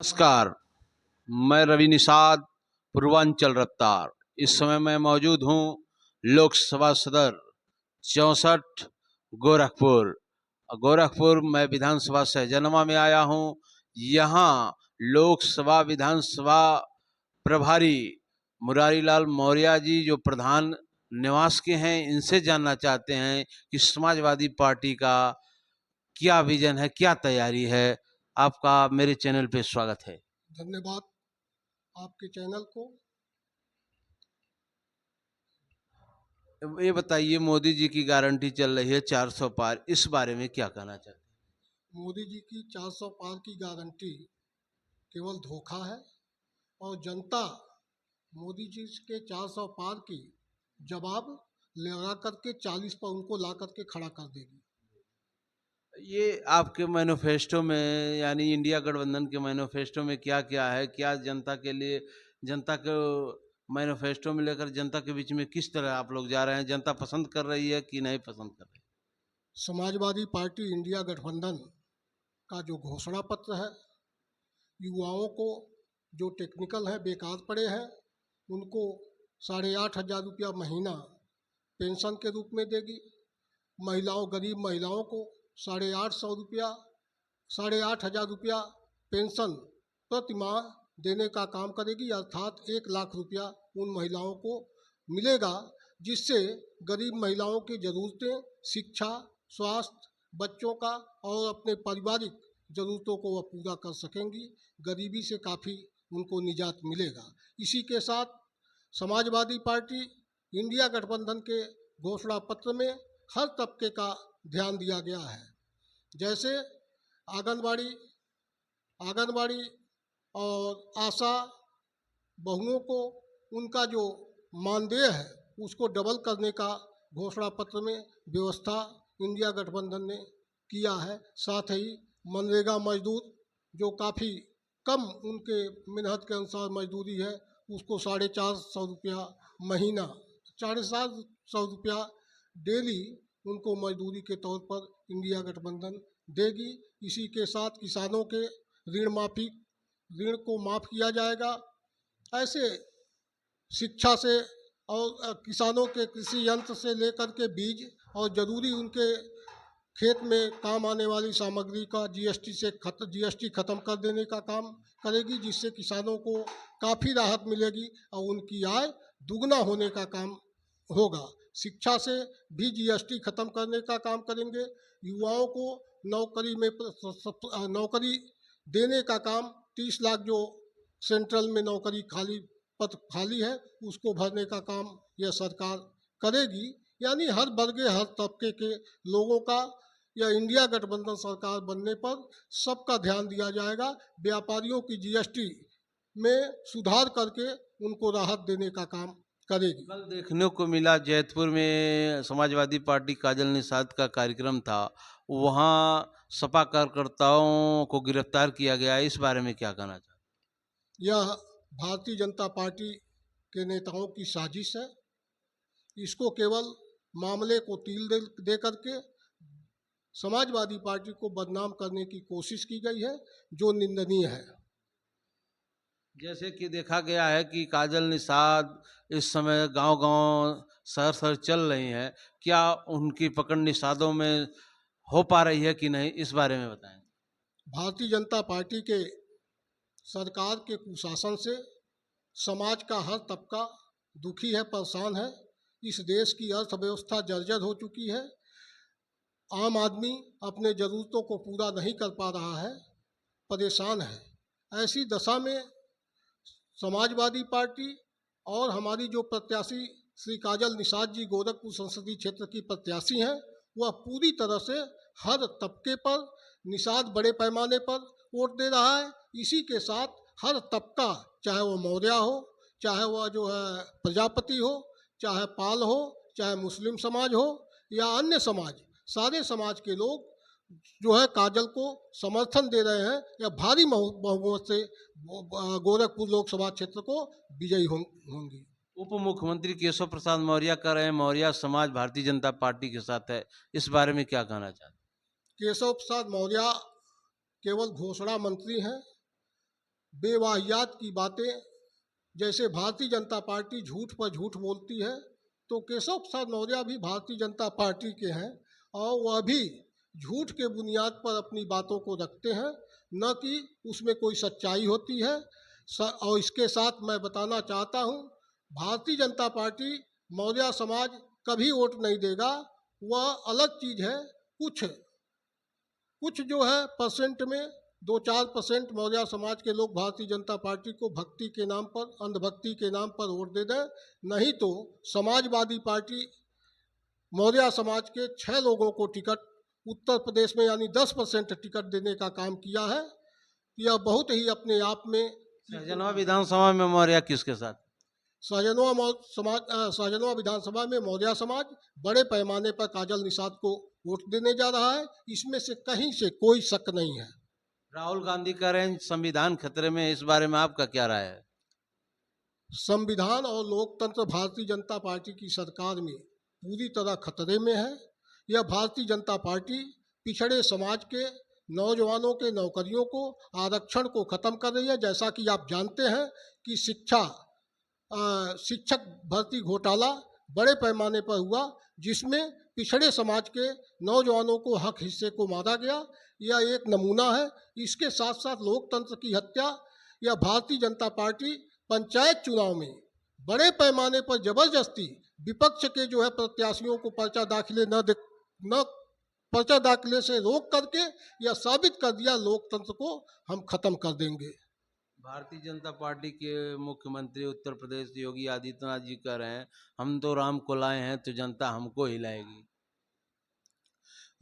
नमस्कार। मैं रवि निषाद, पूर्वांचल रफ्तार। इस समय मैं मौजूद हूँ लोकसभा सदर 64 गोरखपुर। गोरखपुर मैं विधानसभा सहजनवा में आया हूँ। यहाँ लोकसभा विधानसभा प्रभारी मुरारीलाल मौर्य जी जो प्रधान निवास के हैं, इनसे जानना चाहते हैं कि समाजवादी पार्टी का क्या विजन है, क्या तैयारी है। आपका मेरे चैनल पे स्वागत है। धन्यवाद आपके चैनल को। ये बताइए, मोदी जी की गारंटी चल रही है 400 पार, इस बारे में क्या कहना चाहते हैं? मोदी जी की 400 पार की गारंटी केवल धोखा है और जनता मोदी जी के 400 पार की जवाब लगा करके 40 पर उनको ला करके खड़ा कर देगी। ये आपके मैनिफेस्टो में, यानी इंडिया गठबंधन के मैनिफेस्टो में क्या क्या है, क्या जनता के लिए, जनता को मैनिफेस्टो में लेकर जनता के बीच में किस तरह आप लोग जा रहे हैं? जनता पसंद कर रही है कि नहीं पसंद कर रही है? समाजवादी पार्टी इंडिया गठबंधन का जो घोषणा पत्र है, युवाओं को जो टेक्निकल है बेकार पड़े हैं उनको 8,500 रुपया महीना पेंशन के रूप में देगी। गरीब महिलाओं को 850 रुपया 8,500 रुपया पेंशन प्रति माह देने का काम करेगी, अर्थात 1 लाख रुपया उन महिलाओं को मिलेगा, जिससे गरीब महिलाओं की ज़रूरतें, शिक्षा, स्वास्थ्य, बच्चों का और अपने पारिवारिक ज़रूरतों को वह पूरा कर सकेंगी। गरीबी से काफ़ी उनको निजात मिलेगा। इसी के साथ समाजवादी पार्टी इंडिया गठबंधन के घोषणा पत्र में हर तबके का ध्यान दिया गया है। जैसे आंगनबाड़ी आंगनबाड़ी और आशा बहुओं को उनका जो मानदेय है उसको डबल करने का घोषणा पत्र में व्यवस्था इंडिया गठबंधन ने किया है। साथ ही मनरेगा मजदूर जो काफ़ी कम उनके मेहनत के अनुसार मजदूरी है उसको 450 रुपया महीना, 450 रुपया डेली उनको मजदूरी के तौर पर इंडिया गठबंधन देगी। इसी के साथ किसानों के ऋण को माफ़ किया जाएगा। ऐसे शिक्षा से और किसानों के कृषि यंत्र से लेकर के बीज और ज़रूरी उनके खेत में काम आने वाली सामग्री का जीएसटी ख़त्म कर देने का काम करेगी, जिससे किसानों को काफ़ी राहत मिलेगी और उनकी आय दुगना होने का काम होगा। शिक्षा से भी जीएसटी ख़त्म करने का काम करेंगे। युवाओं को नौकरी देने का काम 30 लाख जो सेंट्रल में नौकरी पद खाली है उसको भरने का काम यह सरकार करेगी। यानी हर वर्ग हर तबके के लोगों का या इंडिया गठबंधन सरकार बनने पर सबका ध्यान दिया जाएगा। व्यापारियों की जीएसटी में सुधार करके उनको राहत देने का काम करेगी। कल देखने को मिला जैतपुर में समाजवादी पार्टी काजल निषाद का कार्यक्रम था, वहाँ सपा कार्यकर्ताओं को गिरफ्तार किया गया। इस बारे में क्या कहना चाहते हैं? यह भारतीय जनता पार्टी के नेताओं की साजिश है। इसको केवल मामले को दे करके समाजवादी पार्टी को बदनाम करने की कोशिश की गई है, जो निंदनीय है। जैसे कि देखा गया है कि काजल निषाद इस समय गांव-गांव, शहर-शहर चल रही हैं, क्या उनकी पकड़ निषादों में हो पा रही है कि नहीं, इस बारे में बताएं। भारतीय जनता पार्टी के सरकार के कुशासन से समाज का हर तबका दुखी है, परेशान है। इस देश की अर्थव्यवस्था जर्जर हो चुकी है। आम आदमी अपने ज़रूरतों को पूरा नहीं कर पा रहा है, परेशान है। ऐसी दशा में समाजवादी पार्टी और हमारी जो प्रत्याशी श्री काजल निषाद जी गोरखपुर संसदीय क्षेत्र की प्रत्याशी हैं, वह पूरी तरह से हर तबके पर निषाद बड़े पैमाने पर वोट दे रहा है। इसी के साथ हर तबका, चाहे वो मौर्य हो, चाहे वह जो है प्रजापति हो, चाहे पाल हो, चाहे मुस्लिम समाज हो या अन्य समाज, सारे समाज के लोग जो है काजल को समर्थन दे रहे हैं या भारी बहुमत से गोरखपुर लोकसभा क्षेत्र को विजयी होंगी। उप मुख्यमंत्री केशव प्रसाद मौर्य कह रहे हैं मौर्य समाज भारतीय जनता पार्टी के साथ है, इस बारे में क्या कहना चाहते हैं? केशव प्रसाद मौर्य केवल घोषणा मंत्री हैं। बेवाहियात की बातें, जैसे भारतीय जनता पार्टी झूठ पर झूठ बोलती है, तो केशव प्रसाद मौर्य भी भारतीय जनता पार्टी के हैं और वह भी झूठ के बुनियाद पर अपनी बातों को रखते हैं, न कि उसमें कोई सच्चाई होती है। और इसके साथ मैं बताना चाहता हूँ, भारतीय जनता पार्टी मौर्य समाज कभी वोट नहीं देगा। वह अलग चीज़ है। कुछ जो है परसेंट में 2-4% मौर्य समाज के लोग भारतीय जनता पार्टी को भक्ति के नाम पर, अंधभक्ति के नाम पर वोट दे दें। नहीं तो समाजवादी पार्टी मौर्य समाज के 6 लोगों को टिकट उत्तर प्रदेश में यानी 10% टिकट देने का काम किया है। यह बहुत ही अपने आप में सहजनवा विधानसभा में मौर्य किसके साथ? सहजनवा विधानसभा में मौर्य समाज बड़े पैमाने पर काजल निषाद को वोट देने जा रहा है। इसमें से कहीं से कोई शक नहीं है। राहुल गांधी कह रहे हैं संविधान खतरे में, इस बारे में आपका क्या राय है? संविधान और लोकतंत्र भारतीय जनता पार्टी की सरकार में पूरी तरह खतरे में है। यह भारतीय जनता पार्टी पिछड़े समाज के नौजवानों के नौकरियों को, आरक्षण को ख़त्म कर रही है। जैसा कि आप जानते हैं कि शिक्षक भर्ती घोटाला बड़े पैमाने पर हुआ, जिसमें पिछड़े समाज के नौजवानों को हक हिस्से को मारा गया। यह एक नमूना है। इसके साथ साथ लोकतंत्र की हत्या। यह भारतीय जनता पार्टी पंचायत चुनाव में बड़े पैमाने पर जबरदस्ती विपक्ष के जो है प्रत्याशियों को पर्चा दाखिले से रोक करके यह साबित कर दिया, लोकतंत्र को हम खत्म कर देंगे। भारतीय जनता पार्टी के मुख्यमंत्री उत्तर प्रदेश योगी आदित्यनाथ जी कह रहे हैं हम तो राम को लाए हैं तो जनता हमको हिलाएगी।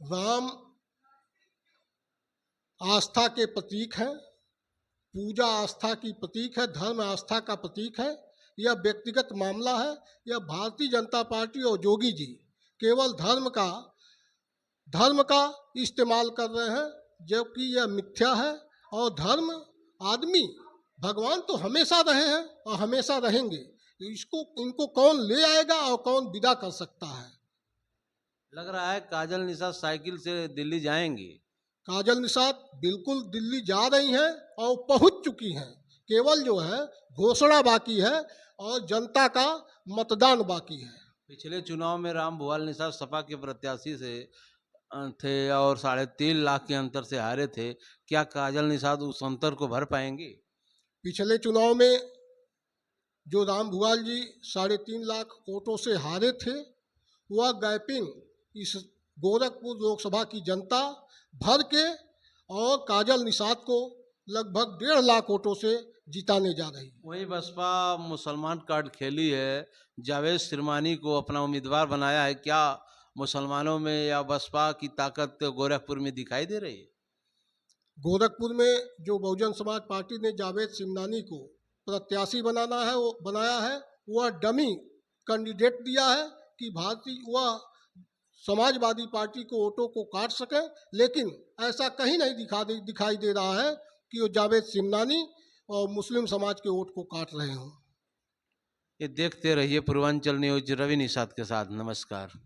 राम आस्था के प्रतीक है, पूजा आस्था की प्रतीक है, धर्म आस्था का प्रतीक है। यह व्यक्तिगत मामला है। यह भारतीय जनता पार्टी और योगी जी केवल धर्म का इस्तेमाल कर रहे हैं, जबकि यह मिथ्या है। और धर्म, आदमी, भगवान तो हमेशा रहे हैं और हमेशा रहेंगे। इनको कौन ले आएगा और कौन विदा कर सकता है? लग रहा है काजल निषाद साइकिल से दिल्ली जाएंगी। काजल निषाद बिल्कुल दिल्ली जा रही हैं और पहुंच चुकी हैं। केवल जो है घोषणा बाकी है और जनता का मतदान बाकी है। पिछले चुनाव में राम भुआल निषाद सपा के प्रत्याशी से थे और 3.5 लाख के अंतर से हारे थे। क्या काजल निषाद उस अंतर को भर पाएंगे? पिछले चुनाव में जो राम भुआल जी 3.5 लाख वोटों से हारे थे, वह गैपिंग इस गोरखपुर लोकसभा की जनता भर के और काजल निषाद को लगभग 1.5 लाख वोटों से जिताने जा रही है। वही बसपा मुसलमान कार्ड खेली है, जावेद सिरमानी को अपना उम्मीदवार बनाया है। क्या मुसलमानों में या बसपा की ताकत गोरखपुर में दिखाई दे रही है? गोरखपुर में जो बहुजन समाज पार्टी ने जावेद सिमनानी को प्रत्याशी बनाया है, वह डमी कैंडिडेट दिया है कि वह समाजवादी पार्टी को वोटों को काट सके। लेकिन ऐसा कहीं नहीं दिखाई दे रहा है कि वो जावेद सिमनानी और मुस्लिम समाज के वोट को काट रहे हों। ये देखते रहिए पूर्वांचल न्यूज रवि निषाद के साथ। नमस्कार।